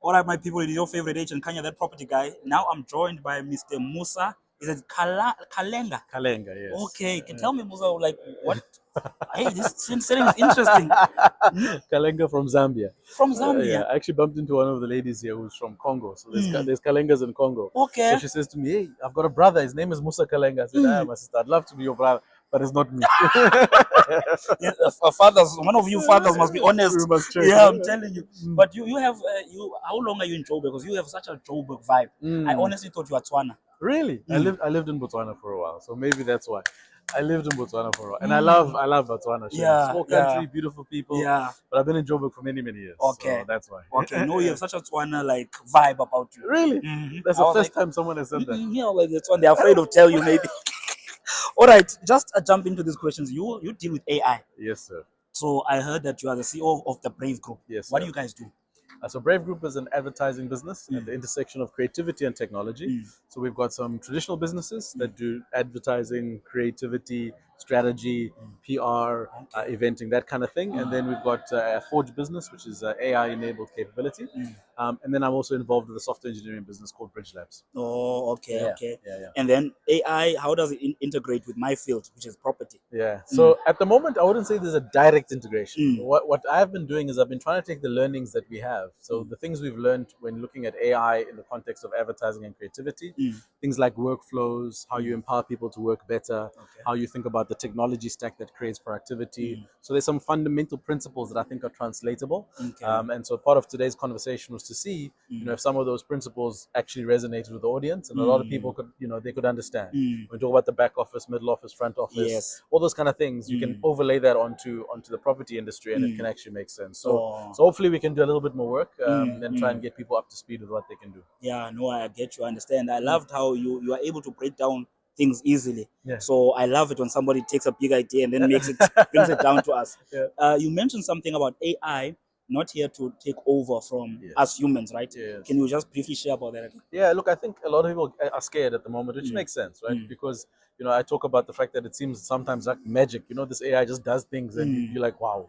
All right, my people, it is your favorite agent, Kanya, that property guy. Now I'm joined by Mr. Musa. Is it Kalenga? Kalenga, yes. Okay, can tell me, Musa, like what? Hey, this setting is interesting. Kalenga from Zambia. From Zambia. Yeah, I actually bumped into one of the ladies here who's from Congo. So Mm. there's Kalengas in Congo. Okay. So she says to me, "Hey, I've got a brother. His name is Musa Kalenga." I said, "Ah, my sister, I'd love to be your brother, but it's not me." Yeah, fathers, one of you fathers must be honest. We must check. Yeah, I'm telling you. But you have how long are you in Joburg? Because you have such a Joburg vibe. I honestly thought you were Tswana. Really? I lived in Botswana for a while, so maybe that's why. I lived in Botswana for a while, and I love Botswana. Yeah, Small country, beautiful people. Yeah. But I've been in Joburg for many years. Okay. So that's why. Okay, no, you have such a Tswana like vibe about you. Really? That's the first time someone has said that. Yeah, like that's one they're afraid to tell you maybe. All right, just jump into these questions. You deal with AI. Yes, sir. So I heard that you are the CEO of the Brave Group. Yes, What sir. do you guys do? So Brave Group is an advertising business at the intersection of creativity and technology. So we've got some traditional businesses that do advertising, creativity, strategy, PR, eventing, that kind of thing. And then we've got a Forge business, which is AI-enabled capability. And then I'm also involved with a software engineering business called Bridge Labs. Oh, okay, Yeah, okay. yeah. And then AI, how does it integrate with my field, which is property? Yeah. So at the moment, I wouldn't say there's a direct integration. What I've been doing is I've been trying to take the learnings that we have. So the things we've learned when looking at AI in the context of advertising and creativity, things like workflows, how you empower people to work better, how you think about the technology stack that creates productivity. So there's some fundamental principles that I think are translatable. And so part of today's conversation was to see, if some of those principles actually resonated with the audience, and a lot of people could, they could understand. When we talk about the back office, middle office, front office, all those kind of things, you can overlay that onto the property industry, and it can actually make sense. So hopefully we can do a little bit more work and try and get people up to speed with what they can do. Yeah, no, I get you. I understand. I loved how you are able to break down things easily. Yeah. So I love it when somebody takes a big idea and then brings it down to us. Yeah. You mentioned something about AI not here to take over from us humans, right? Yes. Can you just briefly share about that? Yeah, look, I think a lot of people are scared at the moment, which makes sense, right? Because I talk about the fact that it seems sometimes like magic. This AI just does things, and you're like, wow,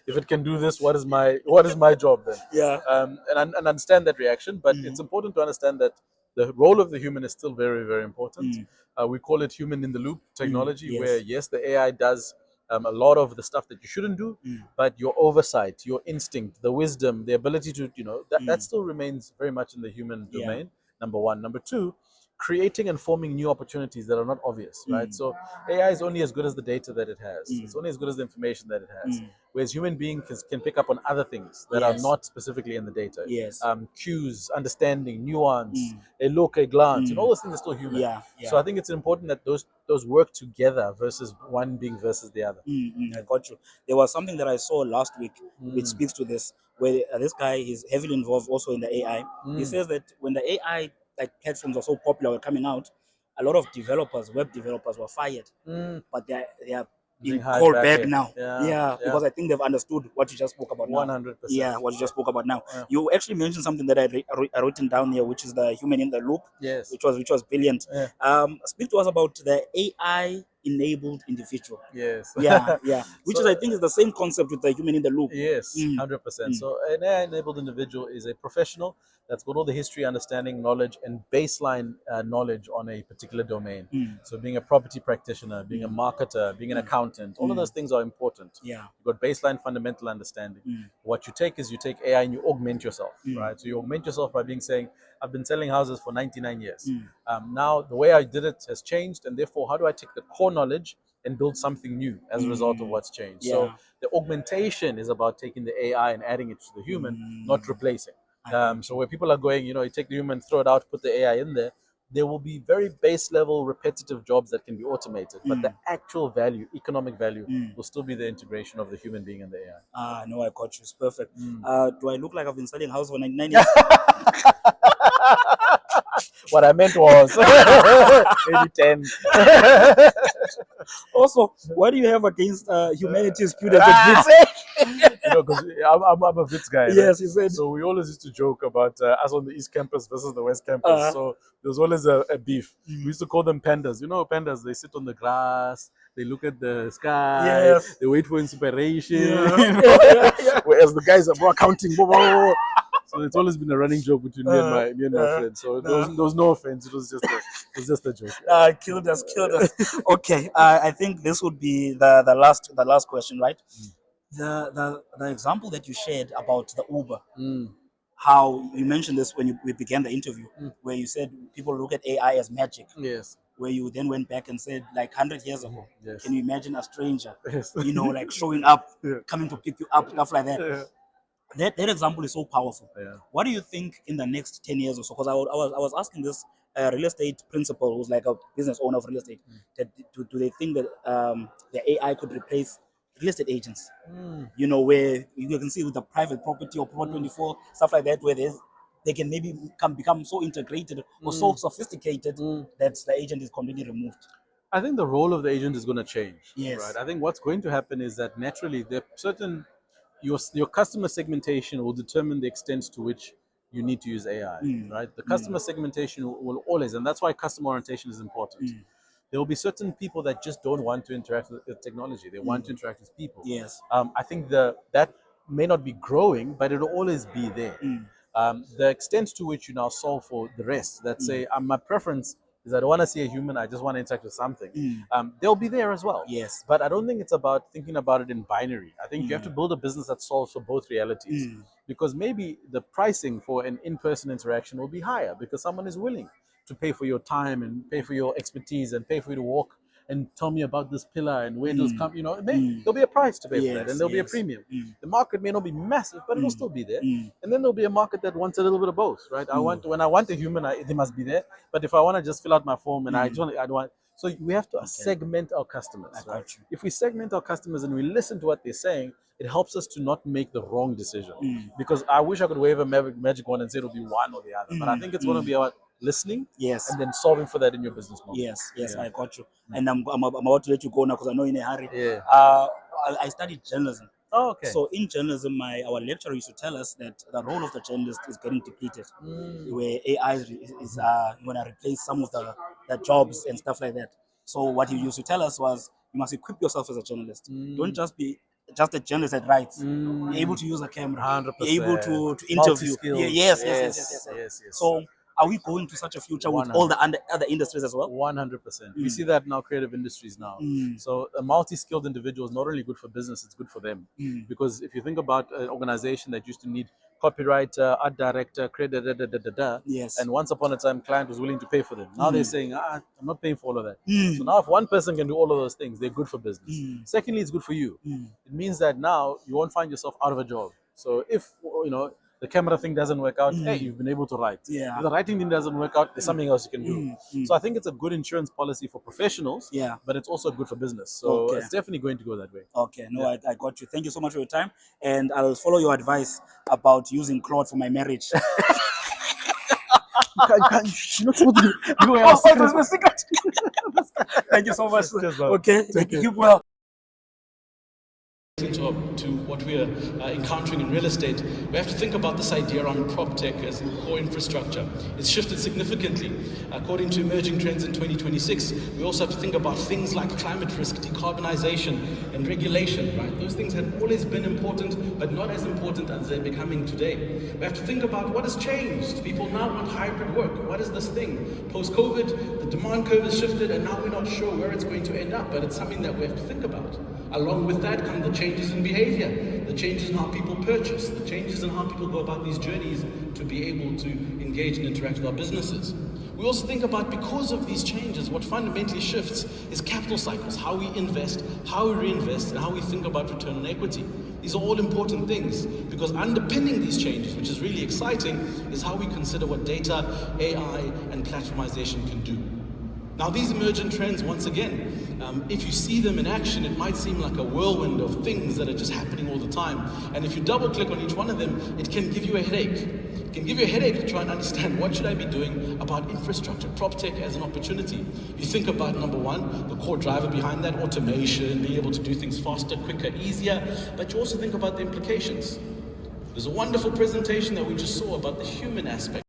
if it can do this, what is my job then? Yeah. And I understand that reaction, but it's important to understand that the role of the human is still very, very important. We call it human in the loop technology, where yes, the AI does a lot of the stuff that you shouldn't do, but your oversight, your instinct, the wisdom, the ability to, that still remains very much in the human domain. Number one. Number two, creating and forming new opportunities that are not obvious, right? So AI is only as good as the data that it has. It's only as good as the information that it has. Whereas human beings can pick up on other things that are not specifically in the data. Yes. Cues, understanding, nuance, a look, a glance, and all those things are still human. Yeah. So I think it's important that those work together versus one being versus the other. I got you. There was something that I saw last week which speaks to this, where this guy is heavily involved also in the AI. He says that when the AI like platforms are so popular were coming out, a lot of developers, web developers, were fired, but they are being called back now. Yeah, because I think they've understood what you just spoke about now. 100%. Yeah, what you just spoke about now. You actually mentioned something that I written down here, which is the human in the loop. Yes. Which was brilliant. Speak to us about the AI enabled individual. Yes. Yeah. Which is I think is the same concept with the human in the loop. Yes, 100%. So an AI-enabled individual is a professional that's got all the history, understanding, knowledge, and baseline knowledge on a particular domain. So being a property practitioner, being a marketer, being an accountant, all of those things are important. Yeah. You've got baseline fundamental understanding. What you take is you take AI and you augment yourself, right? So you augment yourself by saying, I've been selling houses for 99 years. Now the way I did it has changed, and therefore how do I take the core knowledge and build something new as a result of what's changed? So the augmentation is about taking the AI and adding it to the human, not replacing. So where people are going, you take the human, throw it out, put the AI in there will be very base level repetitive jobs that can be automated, but the actual value, economic value, will still be the integration of the human being and the AI. No, I got you. It's perfect. Do I look like I've been selling house for 99 years? What I meant was maybe 10. Also, what do you have against humanities students at Wits? Because I'm a Wits guy. Yes, right? you said. So we always used to joke about us on the East Campus versus the West Campus. So there was always a beef. We used to call them pandas. Pandas, they sit on the grass, they look at the sky, they wait for inspiration. Whereas the guys are more counting. So it's always been a running joke between me and my friends. So there was no offense. It was just a joke. Killed us. Okay, I think this would be the last question, right? The example that you shared about the Uber, how you mentioned this when we began the interview, where you said people look at AI as magic. Yes. Where you then went back and said, like 100 years ago, Yes. can you imagine a stranger, Yes. like showing up, Yeah. coming to pick you up, stuff like that. Yeah. That example is so powerful. Yeah. What do you think in the next 10 years or so? Because I was asking this real estate principal who's like a business owner of real estate, that do they think that the AI could replace real estate agents? Where you can see with the private property or Pro 24, stuff like that, where they can maybe become so integrated or so sophisticated that the agent is completely removed. I think the role of the agent is going to change. Yes. Right. I think what's going to happen is that naturally there are certain your customer segmentation will determine the extent to which you need to use AI. Right. The customer segmentation will always, and that's why customer orientation is important. There will be certain people that just don't want to interact with technology. They want to interact with people. Yes. I think that may not be growing, but it'll always be there. The extent to which you now solve for the rest, that say, my preference is I don't want to see a human, I just want to interact with something. They'll be there as well. Yes. But I don't think it's about thinking about it in binary. I think you have to build a business that solves for both realities. Because maybe the pricing for an in-person interaction will be higher because someone is willing to pay for your time and pay for your expertise and pay for you to walk and tell me about this pillar and where those come. There'll be a price to pay for that, and there'll be a premium. The market may not be massive, but it'll still be there. And then there'll be a market that wants a little bit of both, right? When I want a human, they must be there. But if I want to just fill out my form and I don't want. So we have to segment our customers, right? If we segment our customers and we listen to what they're saying, it helps us to not make the wrong decision. Because I wish I could wave a magic wand and say it'll be one or the other. But I think it's going to be about listening, yes, and then solving for that in your business model. Yes, yeah. I got you. And I'm about to let you go now because I know you're in a hurry. Yeah. I studied journalism. Oh, okay. So in journalism, our lecturer used to tell us that the role of the journalist is getting depleted, where AI is going to replace some of the jobs and stuff like that. So what he used to tell us was, you must equip yourself as a journalist. Don't just be just a journalist that writes. Be able to use a camera. 100%. Be able to interview. Yes. So are we going to such a future 100%. With all the other industries as well? 100%. We see that in our creative industries now. So a multi-skilled individual is not only good for business, it's good for them. Because if you think about an organization that used to need copywriter, art director, creator, yes, and once upon a time, client was willing to pay for them. Now they're saying, I'm not paying for all of that. So now if one person can do all of those things, they're good for business. Secondly, it's good for you. It means that now you won't find yourself out of a job. So if, the camera thing doesn't work out, hey, you've been able to write. Yeah. If the writing thing doesn't work out, there's something else you can do. So I think it's a good insurance policy for professionals, but it's also good for business. So it's definitely going to go that way. Okay, I got you. Thank you so much for your time. And I'll follow your advice about using Claude for my marriage. You're not supposed to be doing our secret. Thank you so much. Okay, keep well. To what we are encountering in real estate, we have to think about this idea on prop tech as core infrastructure. It's shifted significantly. According to emerging trends in 2026, we also have to think about things like climate risk, decarbonization, and regulation, right? Those things have always been important, but not as important as they're becoming today. We have to think about what has changed. People now want hybrid work. What is this thing? Post-COVID, the demand curve has shifted, and now we're not sure where it's going to end up, but it's something that we have to think about. Along with that come the changes in behavior, the changes in how people purchase, the changes in how people go about these journeys to be able to engage and interact with our businesses. We also think about, because of these changes, what fundamentally shifts is capital cycles, how we invest, how we reinvest, and how we think about return on equity. These are all important things, because underpinning these changes, which is really exciting, is how we consider what data, AI, and platformization can do. Now, these emergent trends, once again, if you see them in action, it might seem like a whirlwind of things that are just happening all the time. And if you double click on each one of them, it can give you a headache. It can give you a headache to try and understand, what should I be doing about infrastructure, prop tech as an opportunity. You think about, number one, the core driver behind that, automation, being able to do things faster, quicker, easier, but you also think about the implications. There's a wonderful presentation that we just saw about the human aspect.